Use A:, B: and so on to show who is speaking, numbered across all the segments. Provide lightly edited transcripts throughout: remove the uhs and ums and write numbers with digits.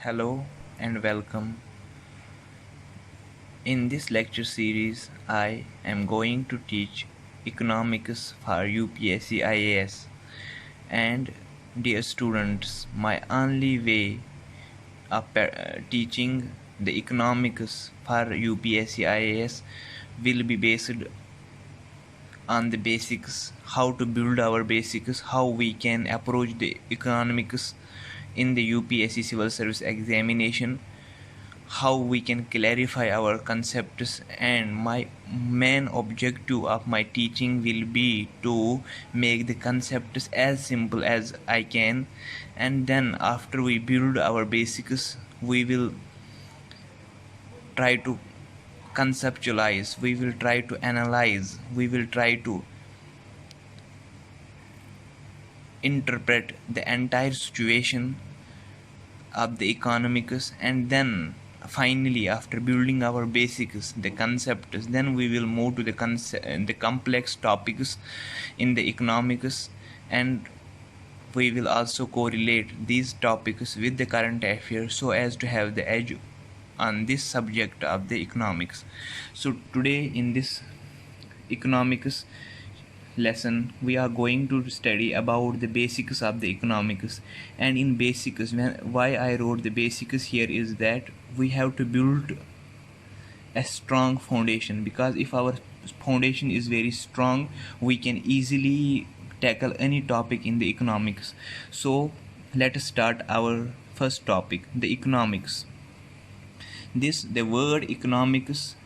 A: Hello and welcome. In this lecture series, I am going to teach economics for UPSC IAS. And dear students, my only way of teaching the economics for UPSC IAS will be based on the basics, how to build our basics, how we can approach the economics in the UPSC civil service examination, how we can clarify our concepts, and my main objective of my teaching will be to make the concepts as simple as I can. And then after we build our basics, we will try to conceptualize, we will try to analyze, we will try to interpret the entire situation of the economics. And then finally, after building our basics, the concepts, then we will move to the complex topics in the economics, and we will also correlate these topics with the current affairs so as to have the edge on this subject of the economics. So today in this economics lesson, we are going to study about the basics of the economics. And in basics, why I wrote the basics here is that we have to build a strong foundation, because if our foundation is very strong, we can easily tackle any topic in the economics. So let us start our first topic, the economics. The word economics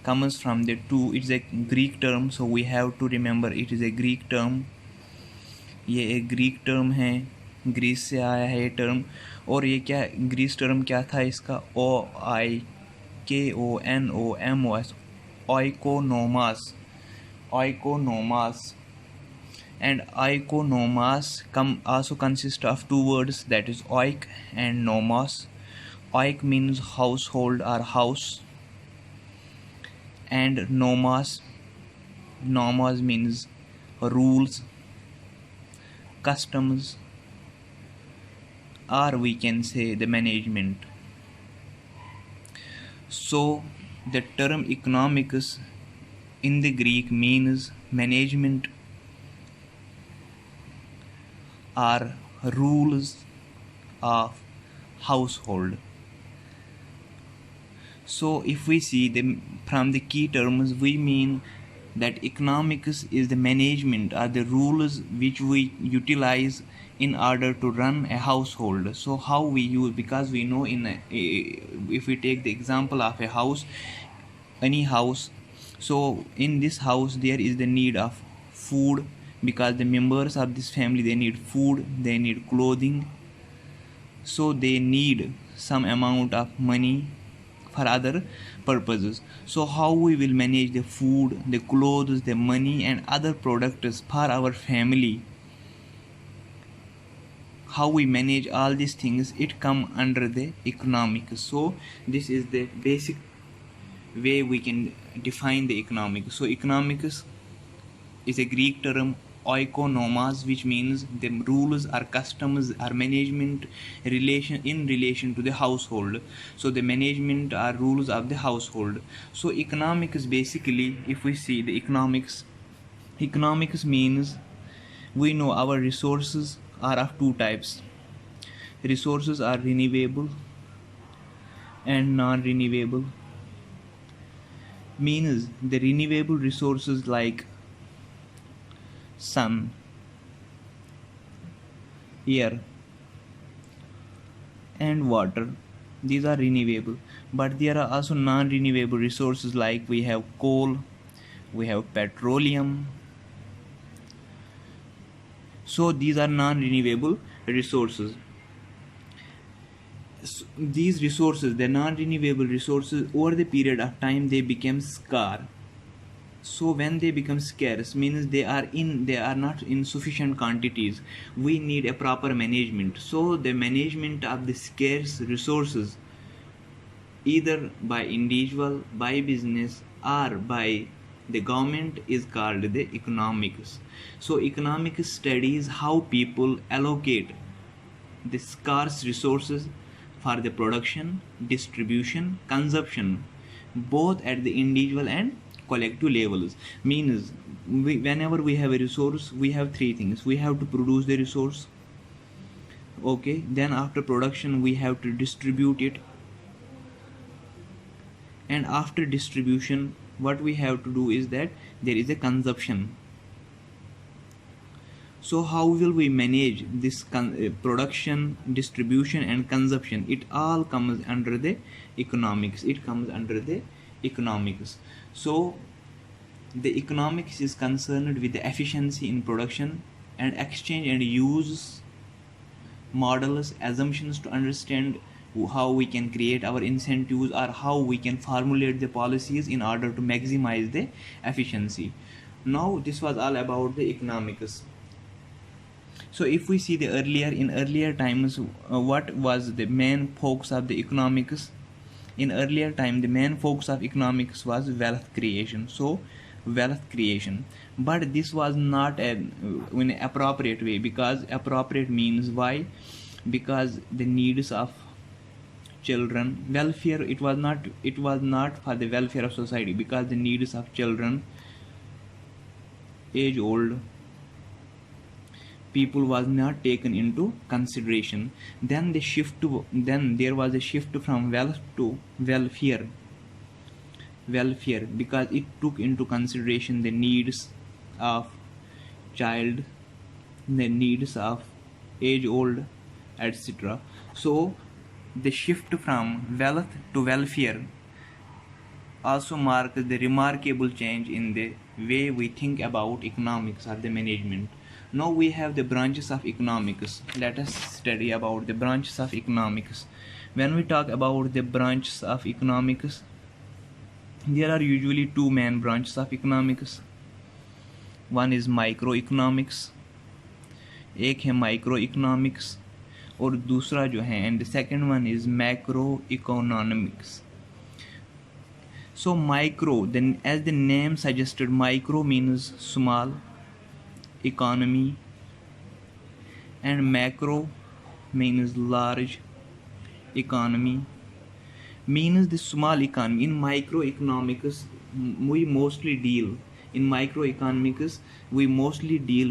A: comes from the two, it's a Greek term, so we have to remember it is a Greek term. ये एक Greek term है, Greece से आया है ये term. और ये क्या ग्रीस टर्म क्या था इसका, OIKONOMOS, oikonomos. And oikonomos also consists of two words, that is oik and nomos. Oik means household or house, and nomos means rules, customs, or we can say the management. So the term economics in the Greek means management or rules of household. So if we see from the key terms, we mean that economics is the management or the rules which we utilize in order to run a household. So how we use, because we know if we take the example of a house, any house, so in this house there is the need of food, because the members of this family, they need food, they need clothing, so they need some amount of money for other purposes. So how we will manage the food, the clothes, the money, and other products for our family, how we manage all these things, it come under the economics. So this is the basic way we can define the economics. So economics is a Greek term, oikonomos, which means the rules or customs or management in relation to the household. So the management or rules of the household. So economics, basically, if we see the economics means, we know our resources are of two types. Resources are renewable and non-renewable. Means the renewable resources like sun, air, and water, these are renewable. But there are also non-renewable resources, like we have coal, we have petroleum. So these are non-renewable resources. So these resources, the non-renewable resources, over the period of time they become scarce. So when they become scarce, means they are not in sufficient quantities, we need a proper management. So the management of the scarce resources, either by individual, by business, or by the government, is called the economics. So economics studies how people allocate the scarce resources for the production, distribution, consumption, both at the individual and collective levels. Means whenever we have a resource, we have three things. We have to produce the resource, okay, then after production we have to distribute it, and after distribution what we have to do is that there is a consumption. So how will we manage this production, distribution and consumption? It all comes under the economics. So the economics is concerned with the efficiency in production and exchange and use models, assumptions to understand how we can create our incentives or how we can formulate the policies in order to maximize the efficiency. Now this was all about the economics. So if we see the earlier times, what was the main focus of the economics? In earlier time, the main focus of economics was wealth creation. So wealth creation, but this was not in an appropriate way, because appropriate means why? Because the needs of children, welfare, it was not for the welfare of society, because the needs of children, age old people was not taken into consideration. Then there was a shift from wealth to welfare, because it took into consideration the needs of child, the needs of age old, etc. So the shift from wealth to welfare also marks the remarkable change in the way we think about economics or the management. Now we have the branches of economics. Let us study about the branches of economics. When we talk about the branches of economics, there are usually two main branches of economics. One is microeconomics, एक है microeconomics और दूसरा जो है, and the second one is macroeconomics. So micro, then as the name suggested, micro means small economy and macro means large economy, means the small economy. In microeconomics we mostly deal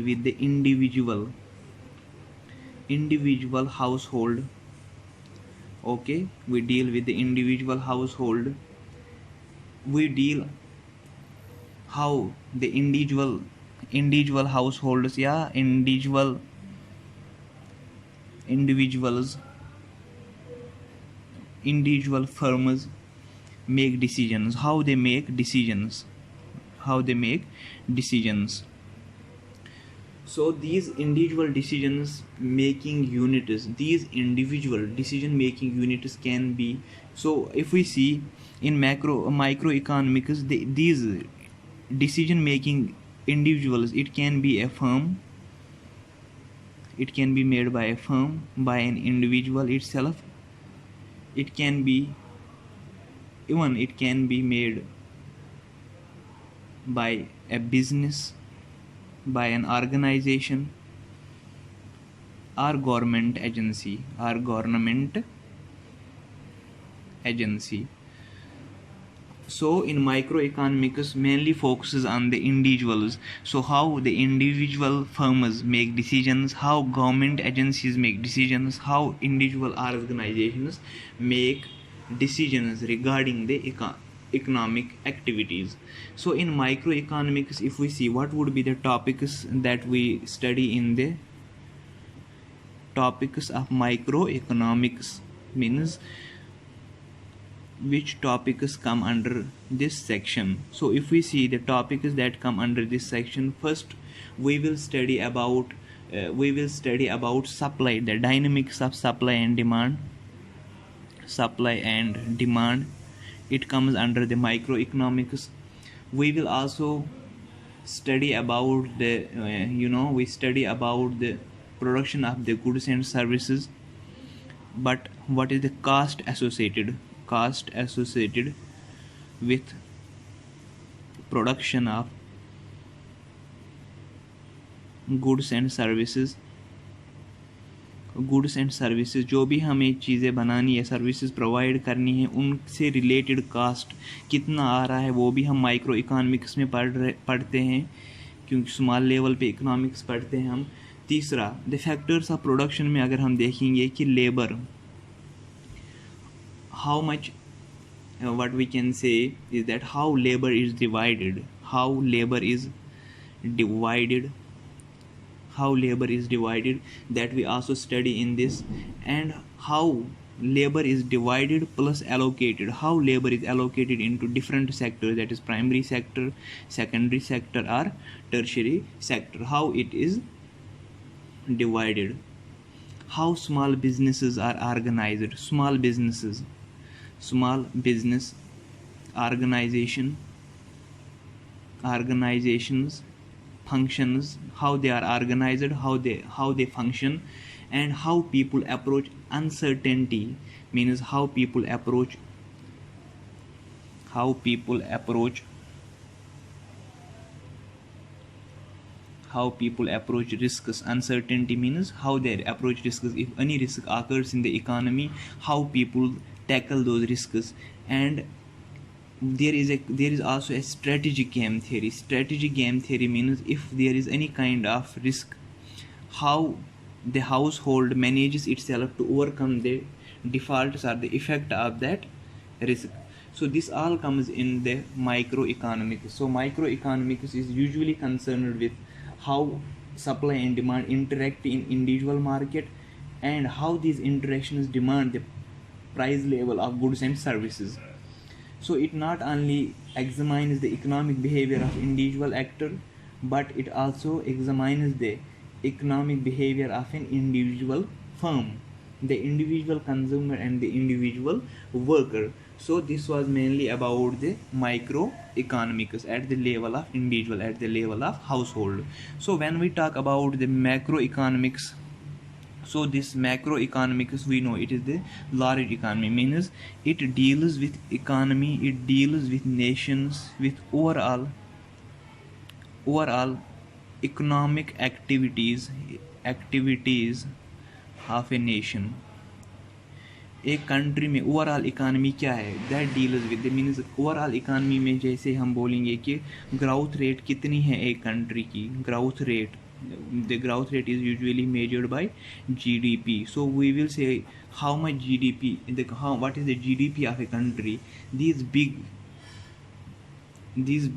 A: with the individual household. Okay, we deal with the individual household. We deal how the individual households, individual firms make decisions, how they make decisions. So these individual decision making units can be, so if we see in microeconomics, these decision making individuals, it can be a firm, it can be made by a firm, by an individual itself, it can be made by a business, by an organization or government agency. So in microeconomics mainly focuses on the individuals. So how the individual firms make decisions, how government agencies make decisions, how individual organizations make decisions regarding the economic activities. So in microeconomics, if we see what would be the topics that we study in the topics of microeconomics, means which topics come under this section. So if we see the topics that come under this section, first we will study about supply, the dynamics of supply and demand. It comes under the microeconomics. We will also study about the production of the goods and services, but what is the cost associated with production of goods and services. Goods and services, जो भी हमें चीज़ें बनानी है, services provide करनी है, उनसे related cast कितना आ रहा है, वो भी हम माइक्रो इकोनॉमिक्स में पढ़ते हैं, क्योंकि स्मॉल लेवल पे इकोनॉमिक्स पढ़ते हैं हम। तीसरा, द फैक्टर्स ऑफ प्रोडक्शन में अगर हम देखेंगे कि labour, how much, what we can say is that how labor is divided, how labor is divided, how labor is divided, that we also study in this, and how labor is divided plus allocated, how labor is allocated into different sectors, that is primary sector, secondary sector, or tertiary sector, how it is divided, how small businesses are organized, small businesses, small business organizations functions, how they are organized, how they function, and how people approach uncertainty, means how people approach risks. Uncertainty means how they approach risks. If any risk occurs in the economy, how people tackle those risks. And there is also a strategic game theory. Strategic game theory means if there is any kind of risk, how the household manages itself to overcome the defaults or the effect of that risk. So this all comes in the microeconomics. So microeconomics is usually concerned with how supply and demand interact in individual market, and how these interactions demand the price level of goods and services. So it not only examines the economic behavior of individual actor, but it also examines the economic behavior of an individual firm, the individual consumer and the individual worker. So this was mainly about the microeconomics at the level of individual, at the level of household. So when we talk about the macroeconomics, so this macroeconomics, we know it is the large economy, means it deals with economy, it deals with nations, with overall economic activities of a nation. एक country में overall economy क्या है, that deals with, means overall economy में जैसे हम बोलेंगे कि growth rate कितनी है एक कंट्री की, growth rate, the growth rate is usually measured by GDP. So we will say how much GDP, what is the GDP of a country. These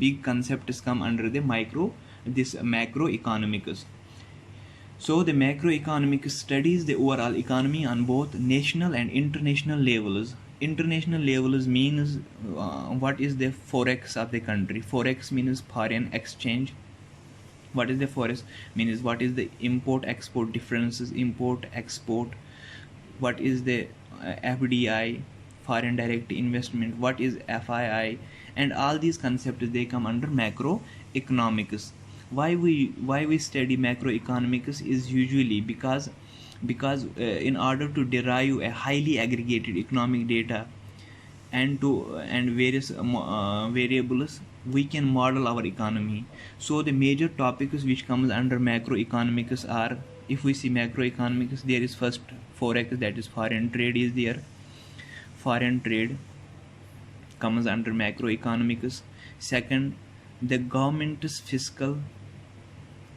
A: big concepts come under the macroeconomics. So the macroeconomics studies the overall economy on both national and international levels. International levels means what is the forex of the country. Forex means foreign exchange. What is the forex means what is the import export differences, import export. What is the FDI, foreign direct investment, what is FII, and all these concepts, they come under macroeconomics. Why we study macroeconomics is usually because in order to derive a highly aggregated economic data and various variables, we can model our economy. So the major topics which comes under macroeconomics are, if we see macroeconomics, there is first forex, that is foreign trade is there. Foreign trade comes under macroeconomics. Second, the government's fiscal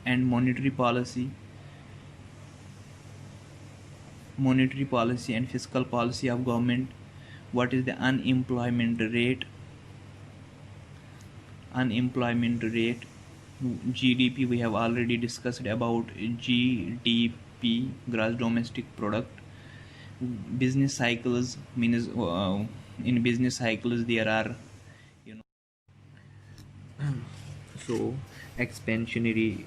A: and monetary policy and fiscal policy of government. What is the unemployment rate, GDP, we have already discussed about GDP, gross domestic product. Business cycles means in business cycles there are, so expansionary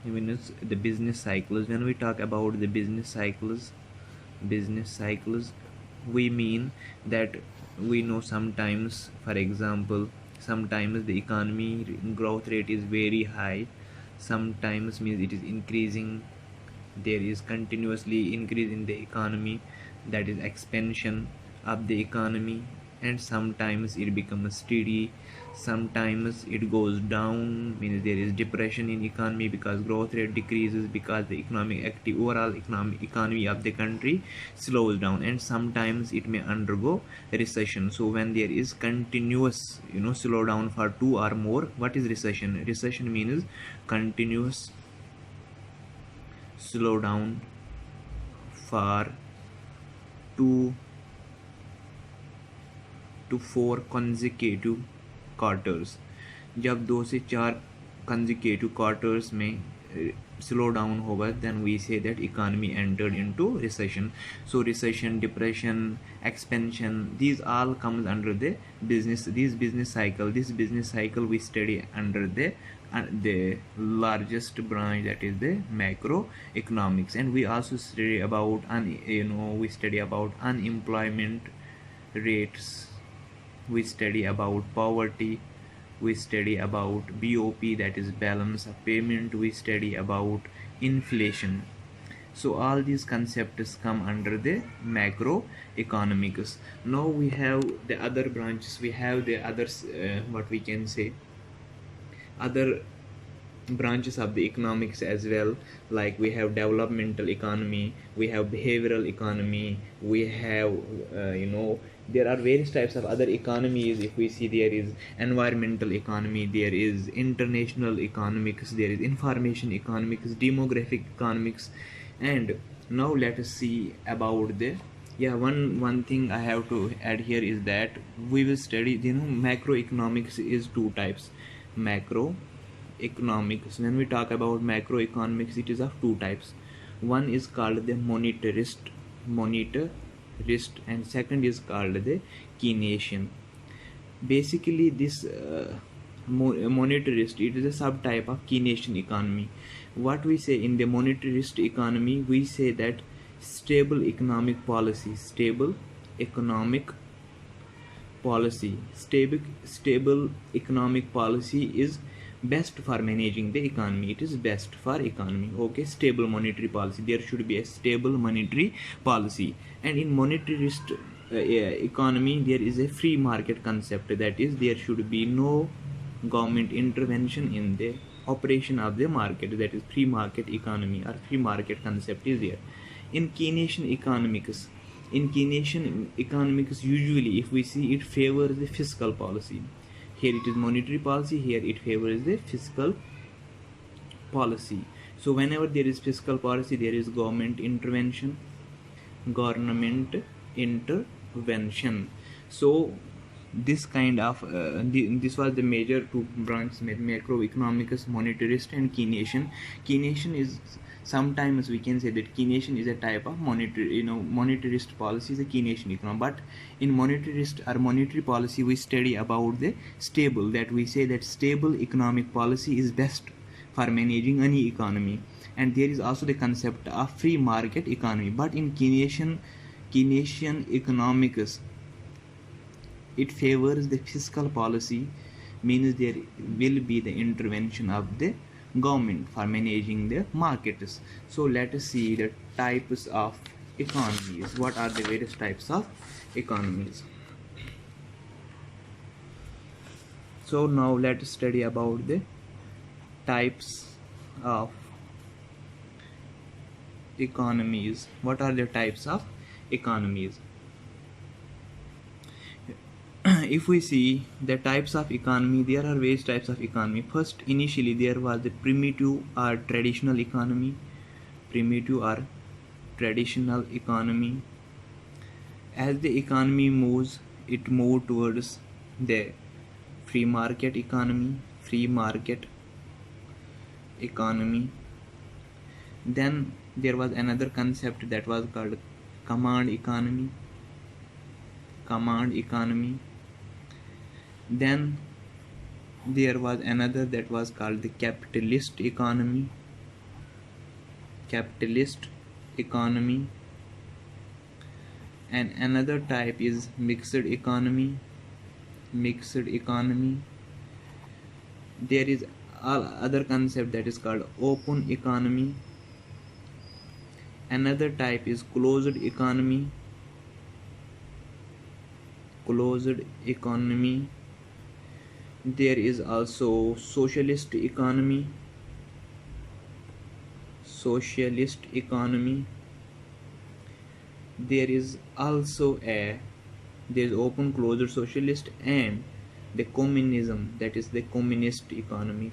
A: means the business cycles. When we talk about the business cycles, we mean that we know sometimes, for example, sometimes the economy growth rate is very high, sometimes means it is increasing, there is continuously increase in the economy, that is expansion of the economy. and sometimes it becomes steady, sometimes it goes down, means there is depression in economy because growth rate decreases, because the economic active overall economic economy of the country slows down, and sometimes it may undergo recession. So when there is continuous slowdown for two or more, what is recession? Recession means continuous slowdown for 2 to 4 consecutive quarters. जब 2 से 4 consecutive quarters में slow down होगा, then we say that economy entered into recession. So recession, depression, expansion, these all comes under the business cycle. This business cycle we study under the largest branch, that is the macroeconomics. And we also study about unemployment rates, we study about poverty, we study about BOP, that is balance of payment, we study about inflation. So all these concepts come under the macroeconomics. Now we have the other branches, we have the others, what we can say, other branches of the economics as well. Like we have developmental economy, we have behavioral economy, we have there are various types of other economies. If we see, there is environmental economy, there is international economics, there is information economics, demographic economics. And now let us see about the one thing I have to add here is that we will study macroeconomics is two types. Macroeconomics, when we talk about macroeconomics, it is of two types. One is called the monetarist, and second is called the Keynesian. Basically this monetarist, it is a subtype of Keynesian economy. What we say in the monetarist economy, we say that stable economic policy, stable economic is best for managing the economy. It is best for economy. Okay, stable monetary policy, there should be a stable monetary policy. And in monetarist economy, there is a free market concept, that is there should be no government intervention in the operation of the market, that is free market economy or free market concept is there. In Keynesian economics, usually if we see, it favors the fiscal policy. Here it is monetary policy, here it favors the fiscal policy. So whenever there is fiscal policy, there is government intervention. So this kind of this was the major two branches, macroeconomics, monetarist and Keynesian. Keynesian is, sometimes we can say that Keynesian is a type of monetarist policy is a Keynesian economy. But in monetarist or monetary policy, we study about the stable, that we say that stable economic policy is best for managing any economy. And there is also the concept of free market economy. But in Keynesian economics, it favors the fiscal policy, means there will be the intervention of the government for managing the markets. So let us see the types of economies. What are the various types of economies? So now let us study about the types of economies. What are the types of economies? If we see the types of economy, there are various types of economy. First, initially there was the primitive or traditional economy. As the economy moves, it moved towards the free market economy. Then there was another concept that was called command economy. Then there was another that was called the capitalist economy. And another type is mixed economy. There is other concept that is called open economy. Another type is closed economy. closed economy. There is also socialist economy. There is also there's open closed socialist and the communism, that is the communist economy.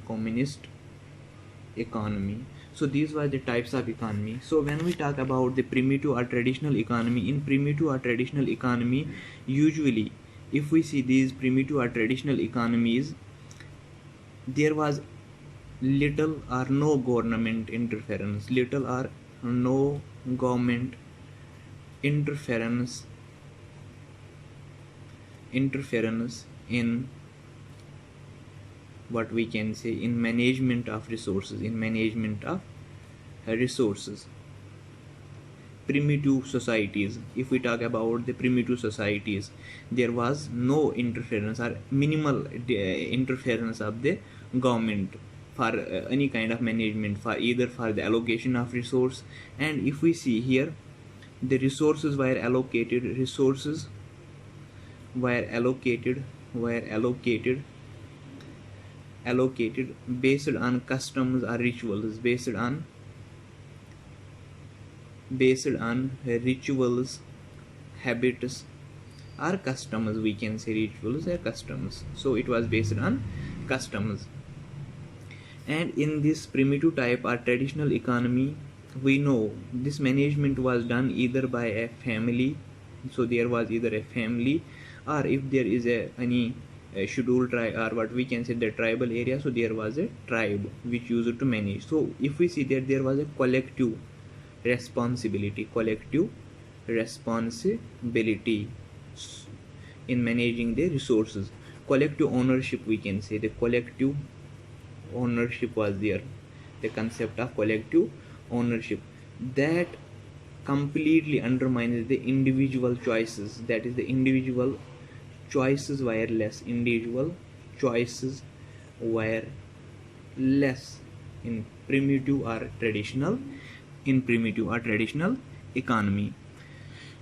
A: So these were the types of economy. So when we talk about the primitive or traditional economy, in primitive or traditional economy, usually if we see these primitive or traditional economies, there was little or no government interference, in what we can say in management of resources. Primitive societies, if we talk about the primitive societies, there was no interference or minimal interference of the government for any kind of management, for either for the allocation of resource. And if we see here, the resources were allocated based on customs or rituals, habits or customs, we can say rituals or customs. So it was based on customs. And in this primitive type or traditional economy, we know this management was done either by a family. So there was either a family, or if there is any scheduled tribe, or what we can say the tribal area, so there was a tribe which used to manage. So if we see that there was a collective responsibility in managing the resources. Collective ownership, we can say the collective ownership was there. The concept of collective ownership that completely undermines the individual choices, that is the individual choices were less in primitive or traditional economy.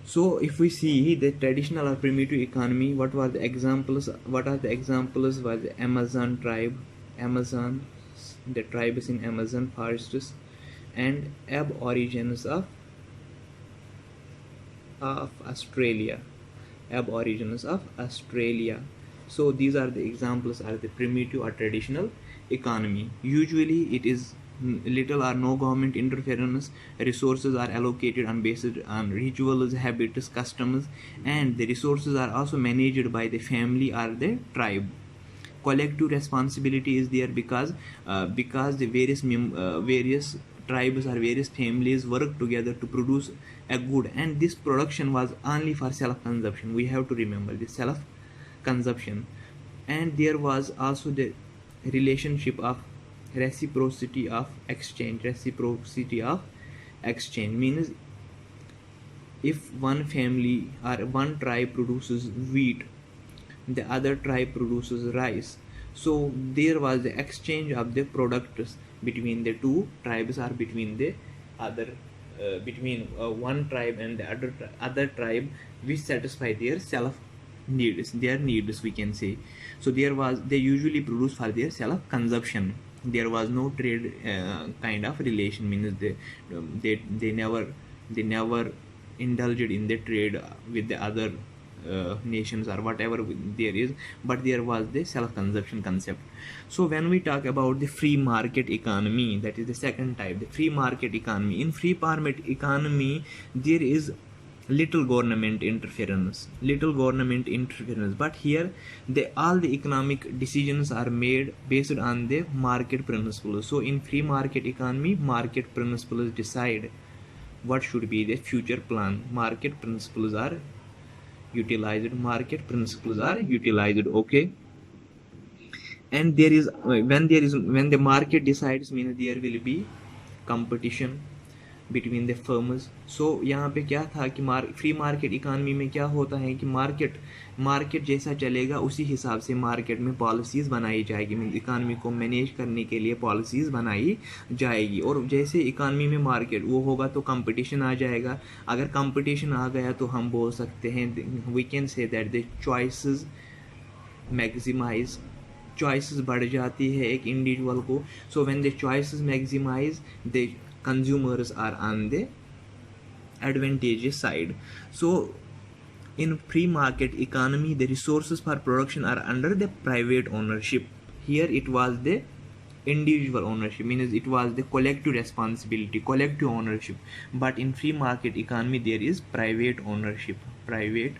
A: So if we see the traditional or primitive economy, what are the examples was the Amazon tribe, the tribes in Amazon forests, and aborigines of Australia. So these are the examples of the primitive or traditional economy. Usually it is little or no government interference. Resources are allocated and based on rituals, habits, customs, and the resources are also managed by the family or the tribe. Collective responsibility is there because the various tribes or various families work together to produce a good, and this production was only for self-consumption. We have to remember this self-consumption. And there was also the relationship of reciprocity of exchange means if one family or one tribe produces wheat, the other tribe produces rice. So there was the exchange of the products between the two tribes, or between the other between one tribe and the other tribe, which satisfy their needs, we can say. So they usually produce for their self consumption. There was no trade kind of relation, means they never indulged in the trade with the other nations or whatever there is, but there was the self-consumption concept. So when we talk about the free market economy, that is the second type, the free market economy. In free market economy, there is little government interference, but here all the economic decisions are made based on the market principles. So in free market economy, market principles decide what should be the future plan. Market principles are utilized, okay. And there is when the market decides, means there will be competition, between the firms. So यहाँ पे क्या था कि free market economy में क्या होता है कि मार्केट जैसा चलेगा उसी हिसाब से मार्केट में पॉलिसीज़ बनाई जाएगी, मीन इकानमी को मैनेज करने के लिए पॉलिसीज़ बनाई जाएगी। और जैसे इकानमी में मार्केट वो होगा तो कंपटीशन आ जाएगा। अगर कंपटीशन आ गया तो हम बोल सकते हैं, we can say that the choices maximize, choices बढ़ जाती है एक इंडिविजुअल को। So when the choices maximize, the consumers are on the advantageous side. So in free market economy, the resources for production are under the private ownership. Here it was the individual ownership, means it was the collective responsibility, collective ownership. But in free market economy there is private ownership, private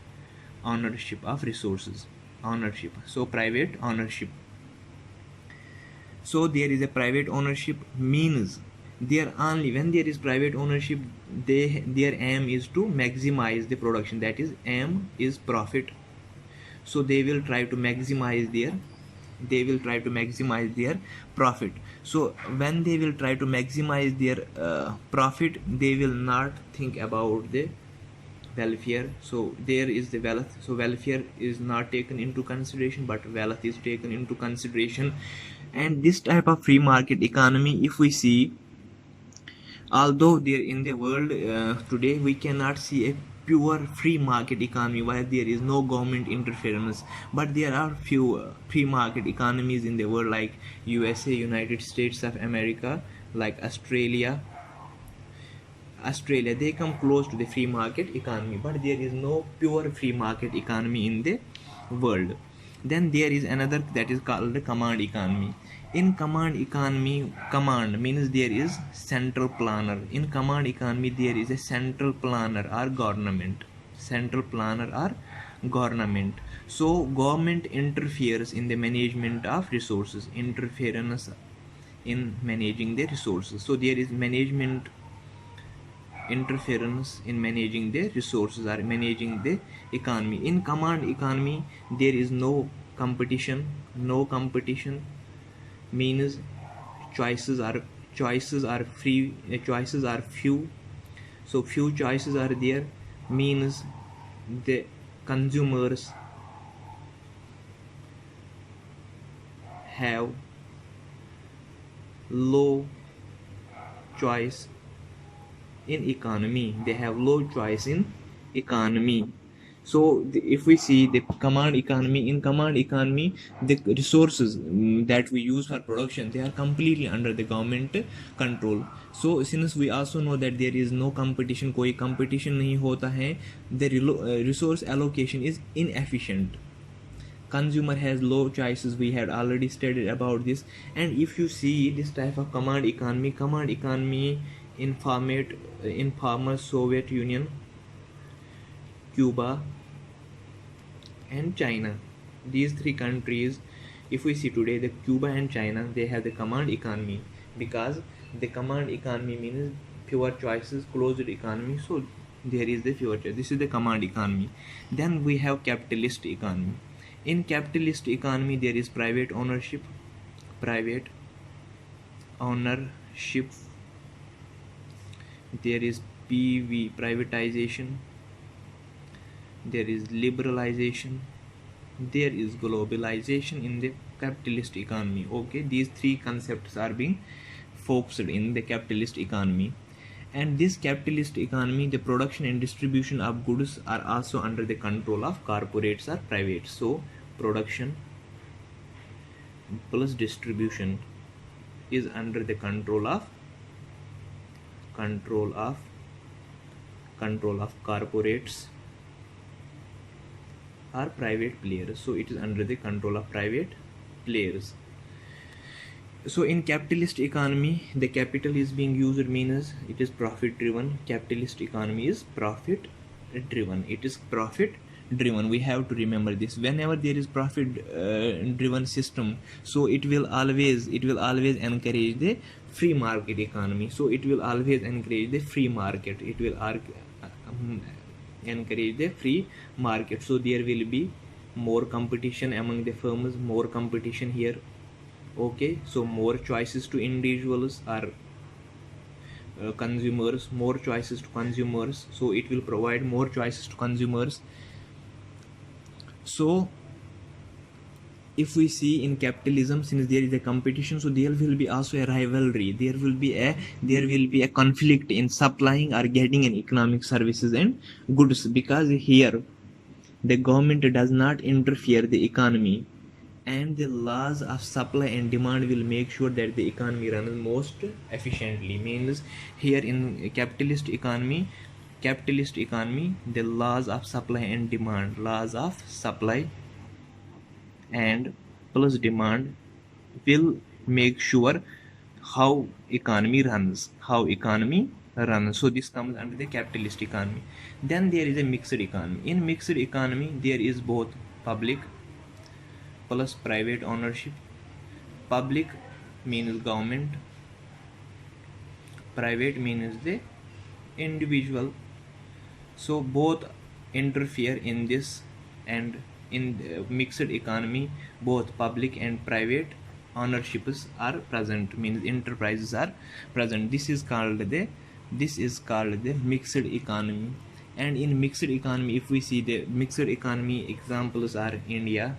A: ownership of resources, ownership. So private ownership, so there is a private ownership, means there only when there is private ownership, their aim is to maximize the production, that is aim is profit. So they will try to maximize their profit. So when they will try to maximize their profit, they will not think about the welfare. So there is the wealth, so welfare is not taken into consideration, but wealth is taken into consideration. And this type of free market economy, if we see, although there in the world today we cannot see a pure free market economy where there is no government interference, but there are few free market economies in the world, like USA, United States of America, like Australia, they come close to the free market economy, but there is no pure free market economy in the world. Then there is another that is called the command economy. In command economy, command means there is central planner. In command economy there is a central planner or government, so government interferes in the management of resources, interference in managing the resources. So there is management interference in managing the resources or managing the economy. In command economy there is no competition, means choices are free, choices are few. So few choices are there, means the consumers have low choice in economy, they have low choice in economy. So if we see the command economy, in command economy the resources that we use for production, they are completely under the government control. So since we also know that there is no competition, कोई competition नहीं होता है, the resource allocation is inefficient, consumer has low choices, we had already studied about this. And if you see this type of command economy in former Soviet Union, Cuba and China, these three countries, if we see today, the Cuba and China, they have the command economy, because the command economy means fewer choices, closed economy. So there is the fewer choice, this is the command economy. Then we have capitalist economy. In capitalist economy there is private ownership, there is PV, privatization, there is liberalization, there is globalization in the capitalist economy. Okay, these three concepts are being focused in the capitalist economy. And this capitalist economy, the production and distribution of goods are also under the control of corporates or private. So production plus distribution is under the control of corporates or private players. So it is under the control of private players. So in capitalist economy the capital is being used, means it is profit driven. Capitalist economy is profit driven, it is profit driven. We have to remember this. Whenever there is profit driven system, so it will always encourage the free market economy. So it will always encourage the free market, it will encourage the free market. So there will be more competition among the firms, more competition here. Okay, so more choices to individuals are consumers, more choices to consumers, so it will provide more choices to consumers. So if we see in capitalism, since there is a competition, so there will be also a rivalry, there will be a conflict in supplying or getting an economic services and goods, because here the government does not interfere the economy, and the laws of supply and demand will make sure that the economy runs most efficiently. Means here in capitalist economy, the laws of supply and demand, laws of supply and plus demand will make sure how economy runs, so this comes under the capitalist economy. Then there is a mixed economy. In mixed economy there is both public plus private ownership. Public means government, private means the individual, so both interfere in this. And in the mixed economy both public and private ownerships are present, means enterprises are present. This is called the mixed economy. And in mixed economy, if we see the mixed economy examples are India,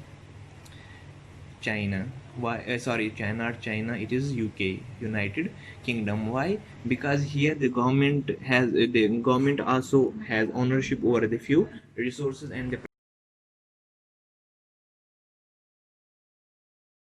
A: China. Why? Sorry, China, not China. It is UK, United Kingdom. Why? Because here the government also has ownership over the few resources, and the